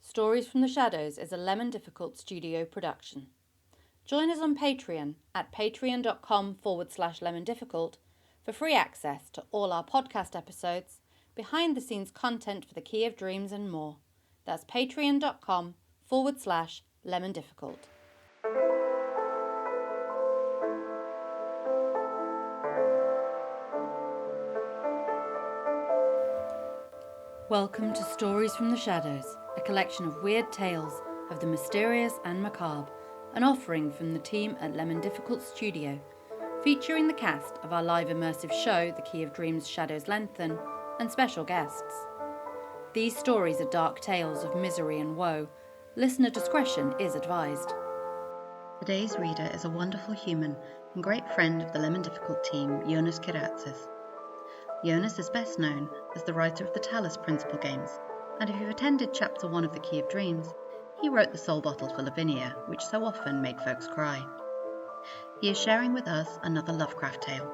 Stories from the Shadows is a Lemon Difficult studio production. Join us on Patreon at patreon.com/lemondifficult for free access to all our podcast episodes, behind-the-scenes content for the Key of Dreams and more. That's patreon.com/lemondifficult. Welcome to Stories from the Shadows, a collection of weird tales of the mysterious and macabre, an offering from the team at Lemon Difficult Studio, featuring the cast of our live immersive show, The Key of Dreams Shadows Lengthen, and special guests. These stories are dark tales of misery and woe. Listener discretion is advised. Today's reader is a wonderful human and great friend of the Lemon Difficult team, Jonas Kyratses. Jonas is best known as the writer of the Talos Principle Games, and if you've attended Chapter 1 of The Key of Dreams, he wrote the soul bottle for Lavinia, which so often made folks cry. He is sharing with us another Lovecraft tale.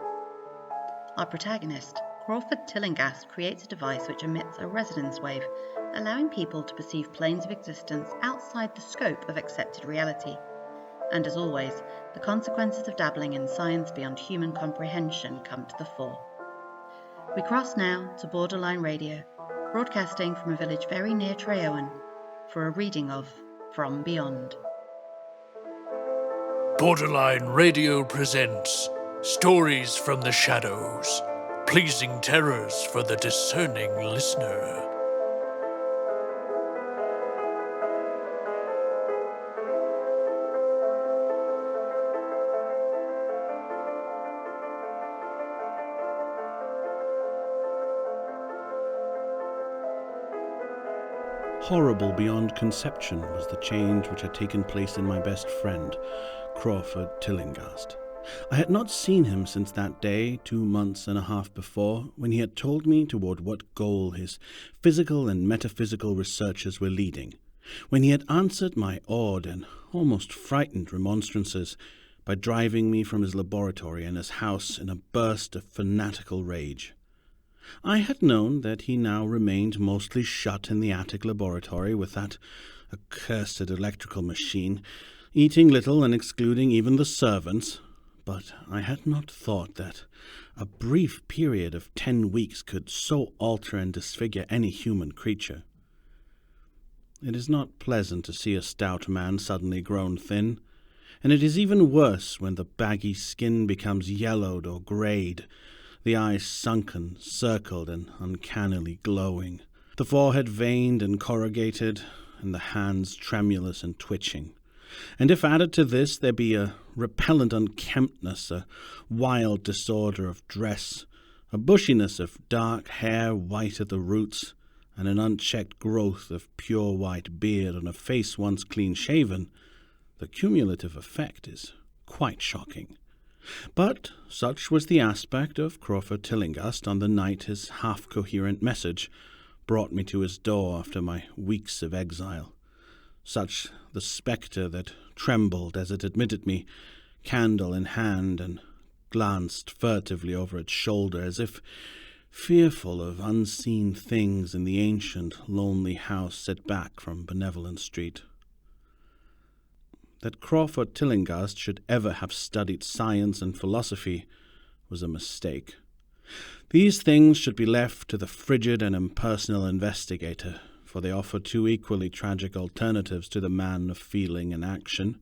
Our protagonist, Crawford Tillinghast, creates a device which emits a resonance wave, allowing people to perceive planes of existence outside the scope of accepted reality. And as always, the consequences of dabbling in science beyond human comprehension come to the fore. We cross now to Borderline Radio, broadcasting from a village very near Treowen, for a reading of From Beyond. Borderline Radio presents Stories from the Shadows, pleasing terrors for the discerning listener. Horrible beyond conception was the change which had taken place in my best friend, Crawford Tillinghast. I had not seen him since that day, 2 months and a half before, when he had told me toward what goal his physical and metaphysical researches were leading, when he had answered my awed and almost frightened remonstrances by driving me from his laboratory and his house in a burst of fanatical rage. I had known that he now remained mostly shut in the attic laboratory with that accursed electrical machine, eating little and excluding even the servants, but I had not thought that a brief period of 10 weeks could so alter and disfigure any human creature. It is not pleasant to see a stout man suddenly grown thin, and it is even worse when the baggy skin becomes yellowed or greyed, the eyes sunken, circled, and uncannily glowing, the forehead veined and corrugated, and the hands tremulous and twitching. And if added to this there be a repellent unkemptness, a wild disorder of dress, a bushiness of dark hair white at the roots, and an unchecked growth of pure white beard on a face once clean-shaven, the cumulative effect is quite shocking. But such was the aspect of Crawford Tillinghast on the night his half-coherent message brought me to his door after my weeks of exile. Such the spectre that trembled as it admitted me, candle in hand, and glanced furtively over its shoulder as if fearful of unseen things in the ancient, lonely house set back from Benevolent Street. That Crawford Tillinghast should ever have studied science and philosophy was a mistake. These things should be left to the frigid and impersonal investigator, for they offer two equally tragic alternatives to the man of feeling and action: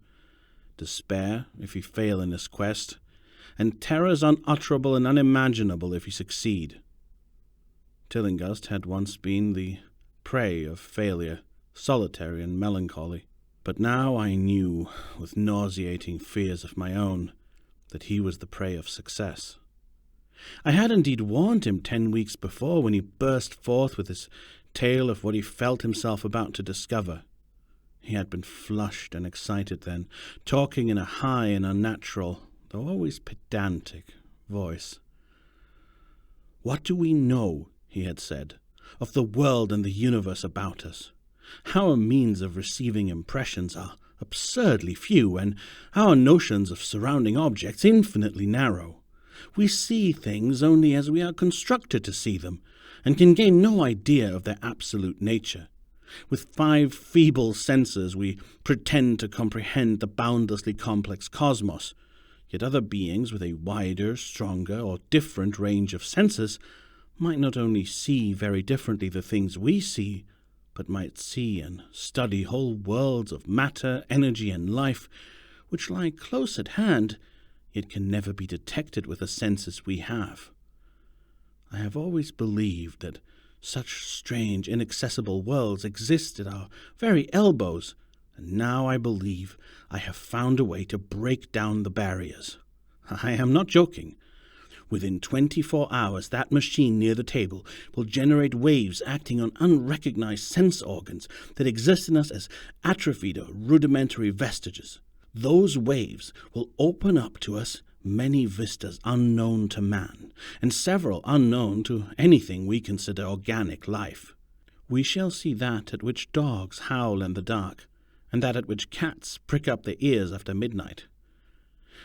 despair if he fail in his quest, and terrors unutterable and unimaginable if he succeed. Tillinghast had once been the prey of failure, solitary and melancholy. But now I knew, with nauseating fears of my own, that he was the prey of success. I had indeed warned him 10 weeks before when he burst forth with his tale of what he felt himself about to discover. He had been flushed and excited then, talking in a high and unnatural, though always pedantic, voice. "What do we know," he had said, "of the world and the universe about us? Our means of receiving impressions are absurdly few, and our notions of surrounding objects infinitely narrow. We see things only as we are constructed to see them, and can gain no idea of their absolute nature. With 5 feeble senses, we pretend to comprehend the boundlessly complex cosmos, yet other beings with a wider, stronger, or different range of senses might not only see very differently the things we see, but might see and study whole worlds of matter, energy, and life, which lie close at hand, yet can never be detected with the senses we have. I have always believed that such strange, inaccessible worlds exist at our very elbows, and now I believe I have found a way to break down the barriers. I am not joking. Within 24 hours, that machine near the table will generate waves acting on unrecognized sense organs that exist in us as atrophied or rudimentary vestiges. Those waves will open up to us many vistas unknown to man, and several unknown to anything we consider organic life. We shall see that at which dogs howl in the dark, and that at which cats prick up their ears after midnight.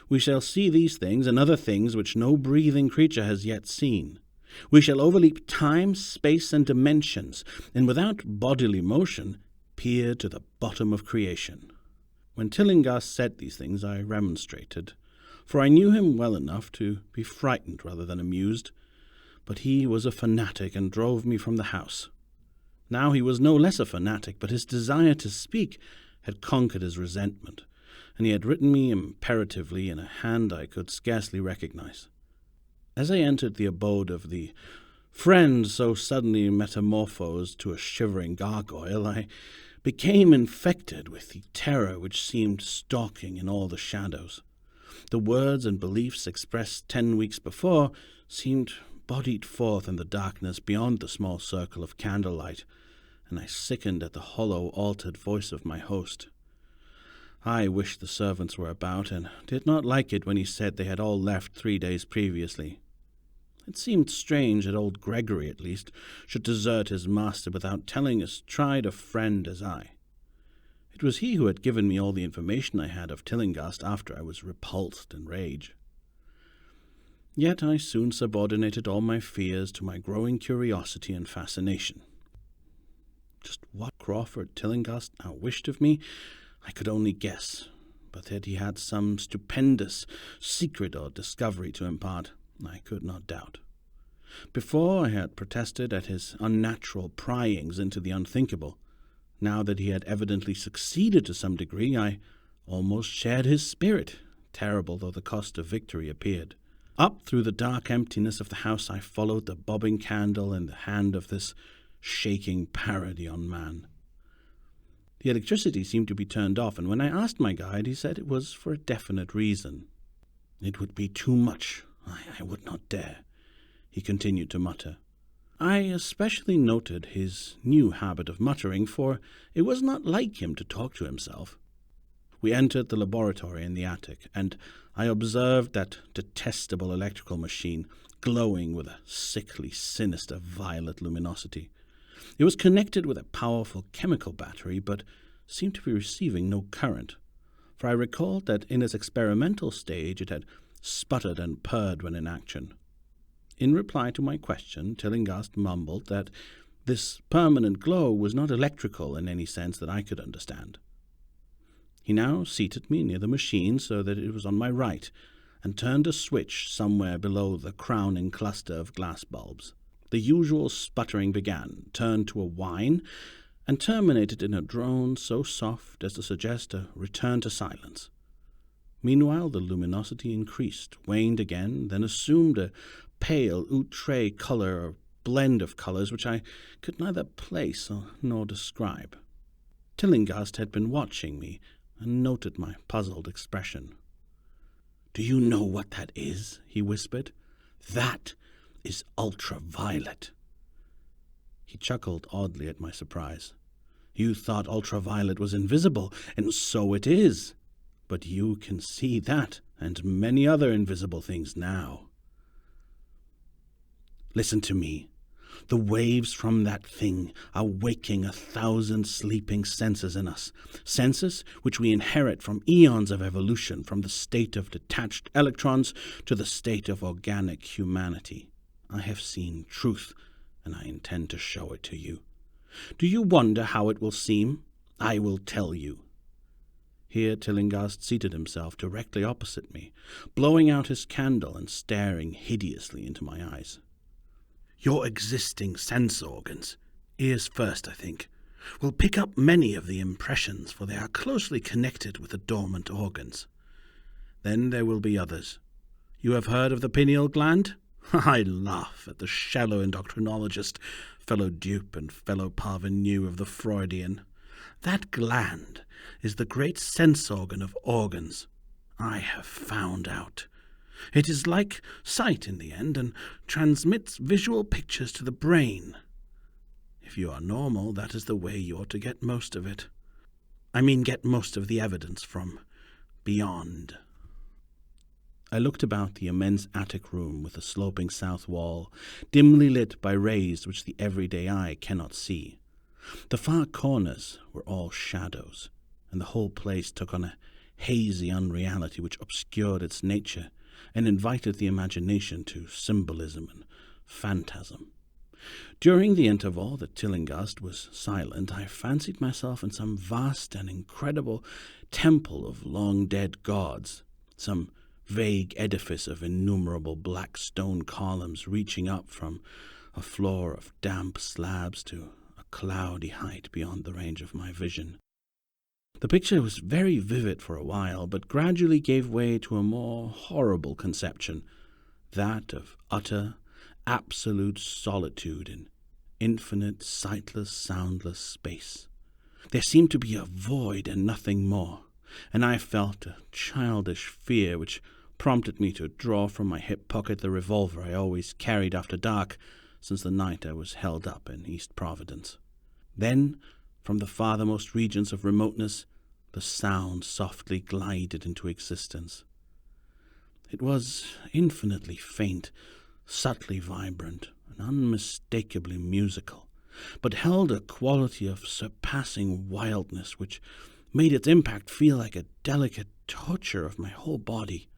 We shall see these things and other things which no breathing creature has yet seen. We shall overleap time, space, and dimensions, and without bodily motion, peer to the bottom of creation. When Tillinghast said these things, I remonstrated, for I knew him well enough to be frightened rather than amused. But he was a fanatic and drove me from the house. Now he was no less a fanatic, but his desire to speak had conquered his resentment, and he had written me imperatively in a hand I could scarcely recognize. As I entered the abode of the friend so suddenly metamorphosed to a shivering gargoyle, I became infected with the terror which seemed stalking in all the shadows. The words and beliefs expressed 10 weeks before seemed bodied forth in the darkness beyond the small circle of candlelight, and I sickened at the hollow, altered voice of my host. I wished the servants were about, and did not like it when he said they had all left 3 days previously. It seemed strange that old Gregory, at least, should desert his master without telling as tried a friend as I. It was he who had given me all the information I had of Tillinghast after I was repulsed in rage. Yet I soon subordinated all my fears to my growing curiosity and fascination. Just what Crawford Tillinghast now wished of me, I could only guess, but that he had some stupendous secret or discovery to impart, I could not doubt. Before I had protested at his unnatural pryings into the unthinkable. Now that he had evidently succeeded to some degree, I almost shared his spirit, terrible though the cost of victory appeared. Up through the dark emptiness of the house I followed the bobbing candle in the hand of this shaking parody on man. The electricity seemed to be turned off, and when I asked my guide, he said it was for a definite reason. It would be too much. I would not dare, he continued to mutter. I especially noted his new habit of muttering, for it was not like him to talk to himself. We entered the laboratory in the attic, and I observed that detestable electrical machine glowing with a sickly, sinister, violet luminosity. It was connected with a powerful chemical battery, but seemed to be receiving no current, for I recalled that in its experimental stage it had sputtered and purred when in action. In reply to my question, Tillinghast mumbled that this permanent glow was not electrical in any sense that I could understand. He now seated me near the machine so that it was on my right, and turned a switch somewhere below the crowning cluster of glass bulbs. The usual sputtering began, turned to a whine, and terminated in a drone so soft as to suggest a return to silence. Meanwhile the luminosity increased, waned again, then assumed a pale outre color or blend of colors which I could neither place nor describe. Tillinghast had been watching me and noted my puzzled expression. "Do you know what that is?" he whispered. "That is ultraviolet." He chuckled oddly at my surprise. "You thought ultraviolet was invisible, and so it is. But you can see that and many other invisible things now. Listen to me. The waves from that thing are waking 1,000 sleeping senses in us, senses which we inherit from eons of evolution, from the state of detached electrons to the state of organic humanity. I have seen truth, and I intend to show it to you. Do you wonder how it will seem? I will tell you." Here Tillinghast seated himself directly opposite me, blowing out his candle and staring hideously into my eyes. "Your existing sense organs, ears first, I think, will pick up many of the impressions, for they are closely connected with the dormant organs. Then there will be others. You have heard of the pineal gland? I laugh at the shallow endocrinologist, fellow dupe and fellow parvenu of the Freudian. That gland is the great sense organ of organs. I have found out. It is like sight in the end, and transmits visual pictures to the brain. If you are normal, that is the way you ought to get most of it. I mean, get most of the evidence from beyond." I looked about the immense attic room with the sloping south wall, dimly lit by rays which the everyday eye cannot see. The far corners were all shadows, and the whole place took on a hazy unreality which obscured its nature and invited the imagination to symbolism and phantasm. During the interval that Tillinghast was silent, I fancied myself in some vast and incredible temple of long-dead gods, some vague edifice of innumerable black stone columns reaching up from a floor of damp slabs to a cloudy height beyond the range of my vision. The picture was very vivid for a while, but gradually gave way to a more horrible conception, that of utter, absolute solitude in infinite, sightless, soundless space. There seemed to be a void and nothing more, and I felt a childish fear which prompted me to draw from my hip pocket the revolver I always carried after dark since the night I was held up in East Providence. Then, from the farthermost regions of remoteness, the sound softly glided into existence. It was infinitely faint, subtly vibrant, and unmistakably musical, but held a quality of surpassing wildness which made its impact feel like a delicate torture of my whole body.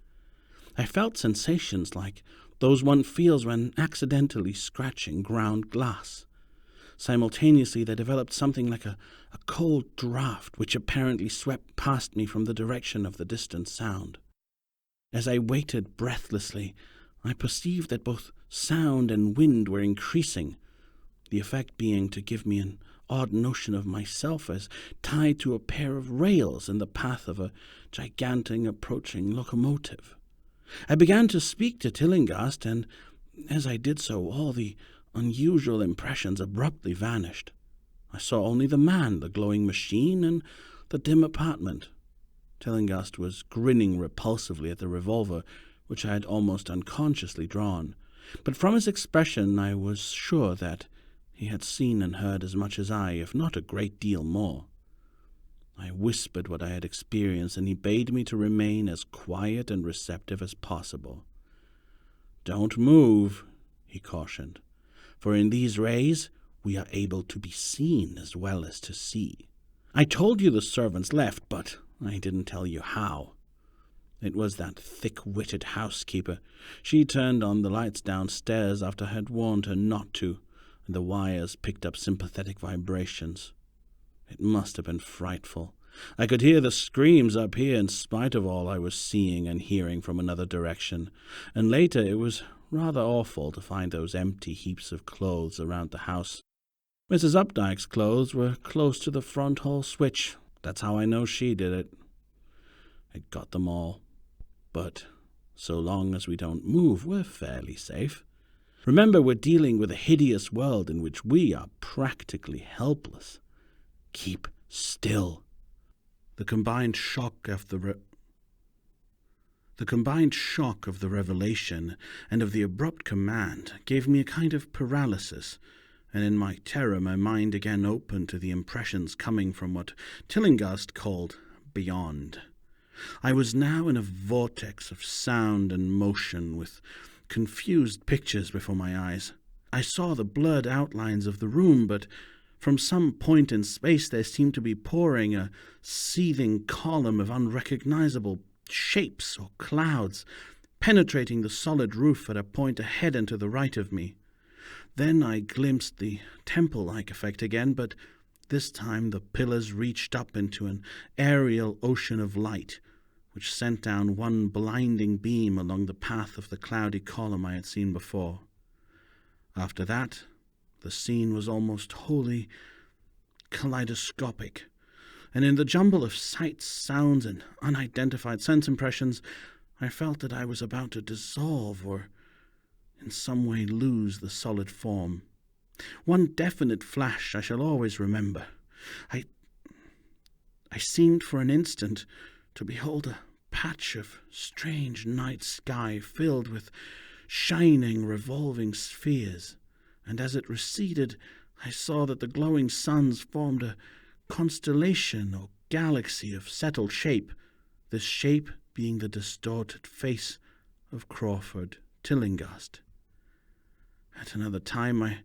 I felt sensations like those one feels when accidentally scratching ground glass. Simultaneously there developed something like a cold draught which apparently swept past me from the direction of the distant sound. As I waited breathlessly, I perceived that both sound and wind were increasing, the effect being to give me an odd notion of myself as tied to a pair of rails in the path of a gigantic approaching locomotive. I began to speak to Tillinghast, and as I did so, all the unusual impressions abruptly vanished. I saw only the man, the glowing machine, and the dim apartment. Tillinghast was grinning repulsively at the revolver, which I had almost unconsciously drawn, but from his expression I was sure that he had seen and heard as much as I, if not a great deal more. I whispered what I had experienced, and he bade me to remain as quiet and receptive as possible. "Don't move," he cautioned, "for in these rays we are able to be seen as well as to see. I told you the servants left, but I didn't tell you how. It was that thick-witted housekeeper. She turned on the lights downstairs after I had warned her not to, and the wires picked up sympathetic vibrations. It must have been frightful. I could hear the screams up here in spite of all I was seeing and hearing from another direction, and later it was rather awful to find those empty heaps of clothes around the house. Mrs. Updike's clothes were close to the front hall switch. That's how I know she did it. It got them all. But so long as we don't move, we're fairly safe. Remember, we're dealing with a hideous world in which we are practically helpless. Keep still." The combined shock of the revelation and of the abrupt command gave me a kind of paralysis, and in my terror my mind again opened to the impressions coming from what Tillinghast called beyond. I was now in a vortex of sound and motion, with confused pictures before my eyes. I saw the blurred outlines of the room, but from some point in space there seemed to be pouring a seething column of unrecognizable shapes or clouds, penetrating the solid roof at a point ahead and to the right of me. Then I glimpsed the temple-like effect again, but this time the pillars reached up into an aerial ocean of light, which sent down one blinding beam along the path of the cloudy column I had seen before. After that, the scene was almost wholly kaleidoscopic, and in the jumble of sights, sounds, and unidentified sense impressions, I felt that I was about to dissolve or in some way lose the solid form. One definite flash I shall always remember. I seemed for an instant to behold a patch of strange night sky filled with shining, revolving spheres, and as it receded, I saw that the glowing suns formed a constellation or galaxy of settled shape, this shape being the distorted face of Crawford Tillinghast. At another time I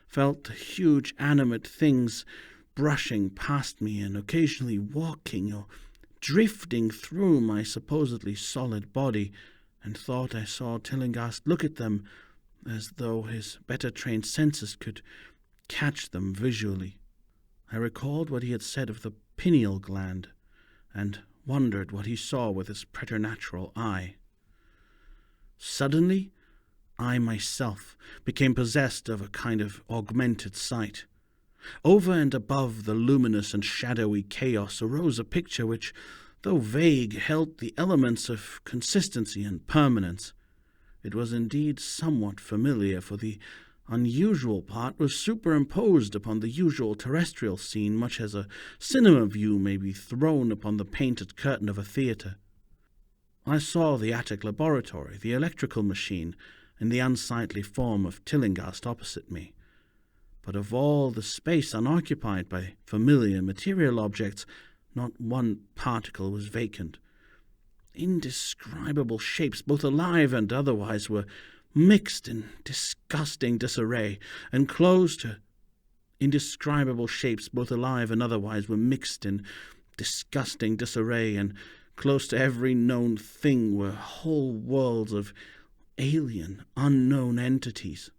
felt the huge animate things brushing past me and occasionally walking or drifting through my supposedly solid body, and thought I saw Tillinghast look at them as though his better-trained senses could catch them visually. I recalled what he had said of the pineal gland, and wondered what he saw with his preternatural eye. Suddenly, I myself became possessed of a kind of augmented sight. Over and above the luminous and shadowy chaos arose a picture which, though vague, held the elements of consistency and permanence. It was indeed somewhat familiar, for the unusual part was superimposed upon the usual terrestrial scene, much as a cinema view may be thrown upon the painted curtain of a theatre. I saw the attic laboratory, the electrical machine, and the unsightly form of Tillinghast opposite me. But of all the space unoccupied by familiar material objects, not one particle was vacant. Indescribable shapes, both alive and otherwise, were mixed in disgusting disarray, and close to indescribable shapes, both alive and otherwise, were mixed in disgusting disarray, and close to every known thing were whole worlds of alien, unknown entities.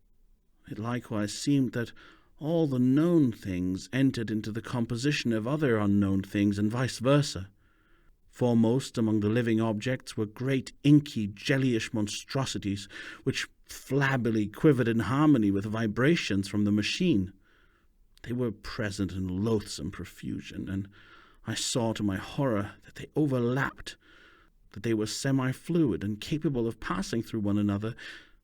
It likewise seemed that all the known things entered into the composition of other unknown things, and vice versa. Foremost among the living objects were great inky, jellyish monstrosities, which flabbily quivered in harmony with vibrations from the machine. They were present in loathsome profusion, and I saw to my horror that they overlapped, that they were semi-fluid and capable of passing through one another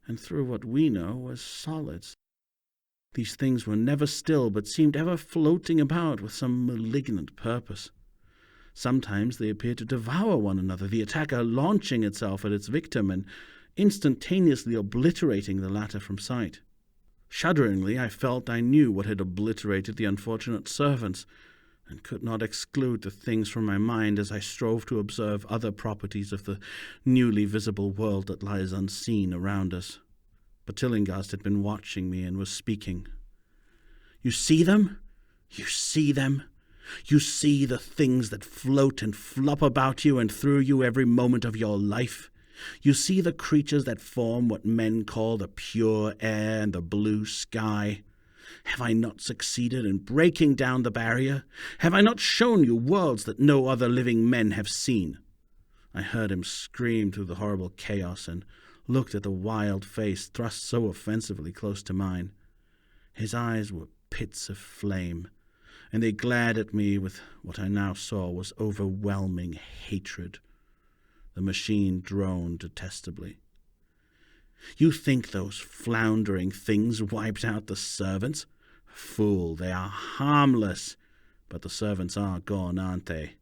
and through what we know as solids. These things were never still, but seemed ever floating about with some malignant purpose. Sometimes they appeared to devour one another, the attacker launching itself at its victim and instantaneously obliterating the latter from sight. Shudderingly, I felt I knew what had obliterated the unfortunate servants, and could not exclude the things from my mind as I strove to observe other properties of the newly visible world that lies unseen around us. But Tillinghast had been watching me and was speaking. "You see them? You see them? You see the things that float and flop about you and through you every moment of your life? You see the creatures that form what men call the pure air and the blue sky? Have I not succeeded in breaking down the barrier? Have I not shown you worlds that no other living men have seen?" I heard him scream through the horrible chaos, and looked at the wild face thrust so offensively close to mine. His eyes were pits of flame, and they glared at me with what I now saw was overwhelming hatred. The machine droned detestably. "You think those floundering things wiped out the servants? Fool, they are harmless. But the servants are gone, aren't they?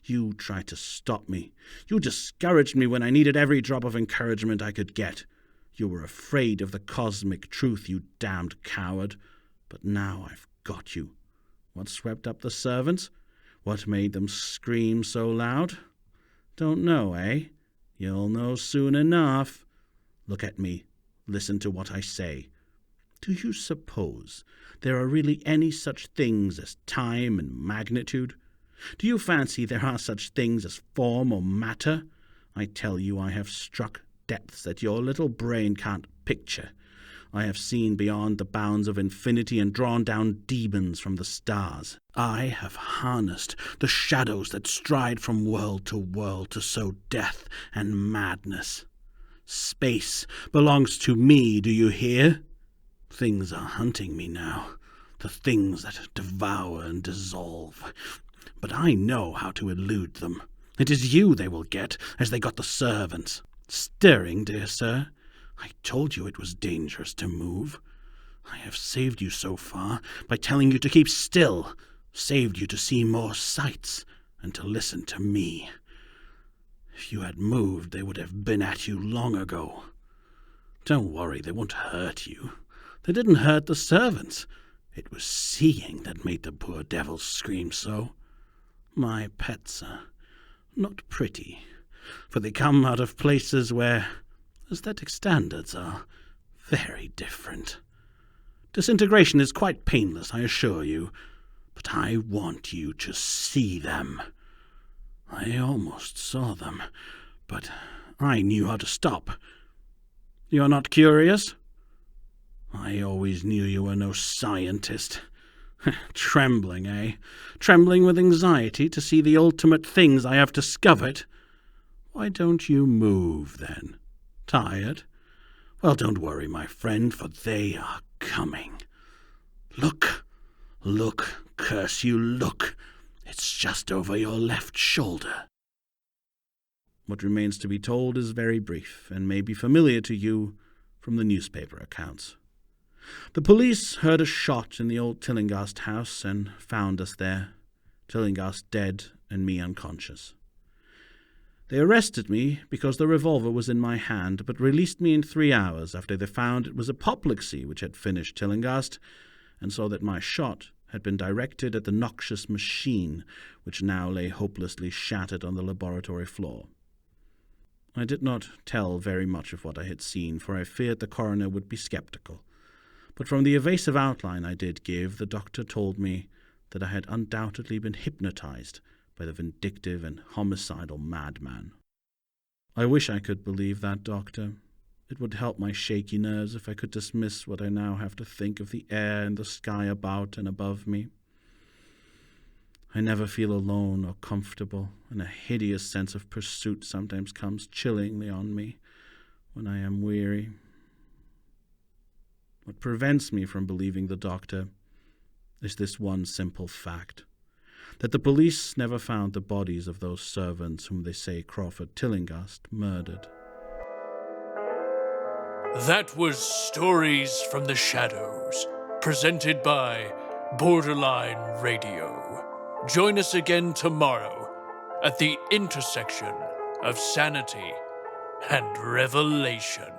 You tried to stop me. You discouraged me when I needed every drop of encouragement I could get. You were afraid of the cosmic truth, you damned coward. But now I've got you. What swept up the servants? What made them scream so loud? Don't know, eh? You'll know soon enough. Look at me. Listen to what I say. Do you suppose there are really any such things as time and magnitude? Do you fancy there are such things as form or matter? I tell you I have struck depths that your little brain can't picture. I have seen beyond the bounds of infinity and drawn down demons from the stars. I have harnessed the shadows that stride from world to sow death and madness. Space belongs to me, do you hear? Things are hunting me now, the things that devour and dissolve. But I know how to elude them. It is you they will get, as they got the servants. Stirring, dear sir? I told you it was dangerous to move. I have saved you so far by telling you to keep still, saved you to see more sights, and to listen to me. If you had moved, they would have been at you long ago. Don't worry, they won't hurt you. They didn't hurt the servants. It was seeing that made the poor devils scream so. My pets are not pretty, for they come out of places where aesthetic standards are very different. Disintegration is quite painless, I assure you, but I want you to see them. I almost saw them, but I knew how to stop. You're not curious? I always knew you were no scientist. Trembling, eh? Trembling with anxiety to see the ultimate things I have discovered? Why don't you move, then? Tired? Well, don't worry, my friend, for they are coming. Look, look, curse you, look. It's just over your left shoulder. What remains to be told is very brief, and may be familiar to you from the newspaper accounts. The police heard a shot in the old Tillinghast house and found us there, Tillinghast dead and me unconscious. They arrested me because the revolver was in my hand, but released me in 3 hours after they found it was apoplexy which had finished Tillinghast, and saw that my shot had been directed at the noxious machine which now lay hopelessly shattered on the laboratory floor. I did not tell very much of what I had seen, for I feared the coroner would be sceptical. But from the evasive outline I did give, the doctor told me that I had undoubtedly been hypnotized by the vindictive and homicidal madman. I wish I could believe that, Doctor. It would help my shaky nerves if I could dismiss what I now have to think of the air and the sky about and above me. I never feel alone or comfortable, and a hideous sense of pursuit sometimes comes chillingly on me when I am weary. What prevents me from believing the doctor is this one simple fact, that the police never found the bodies of those servants whom they say Crawford Tillinghast murdered. That was Stories from the Shadows, presented by Borderline Radio. Join us again tomorrow at the intersection of sanity and revelation.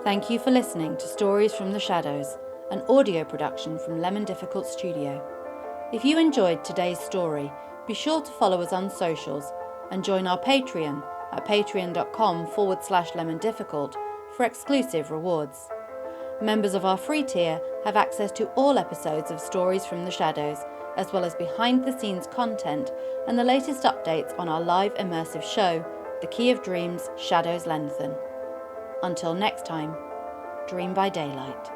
Thank you for listening to Stories from the Shadows, an audio production from Lemon Difficult Studio. If you enjoyed today's story, be sure to follow us on socials and join our Patreon at patreon.com/lemondifficult for exclusive rewards. Members of our free tier have access to all episodes of Stories from the Shadows, as well as behind-the-scenes content and the latest updates on our live immersive show, The Key of Dreams: Shadows Lengthen. Until next time, dream by daylight.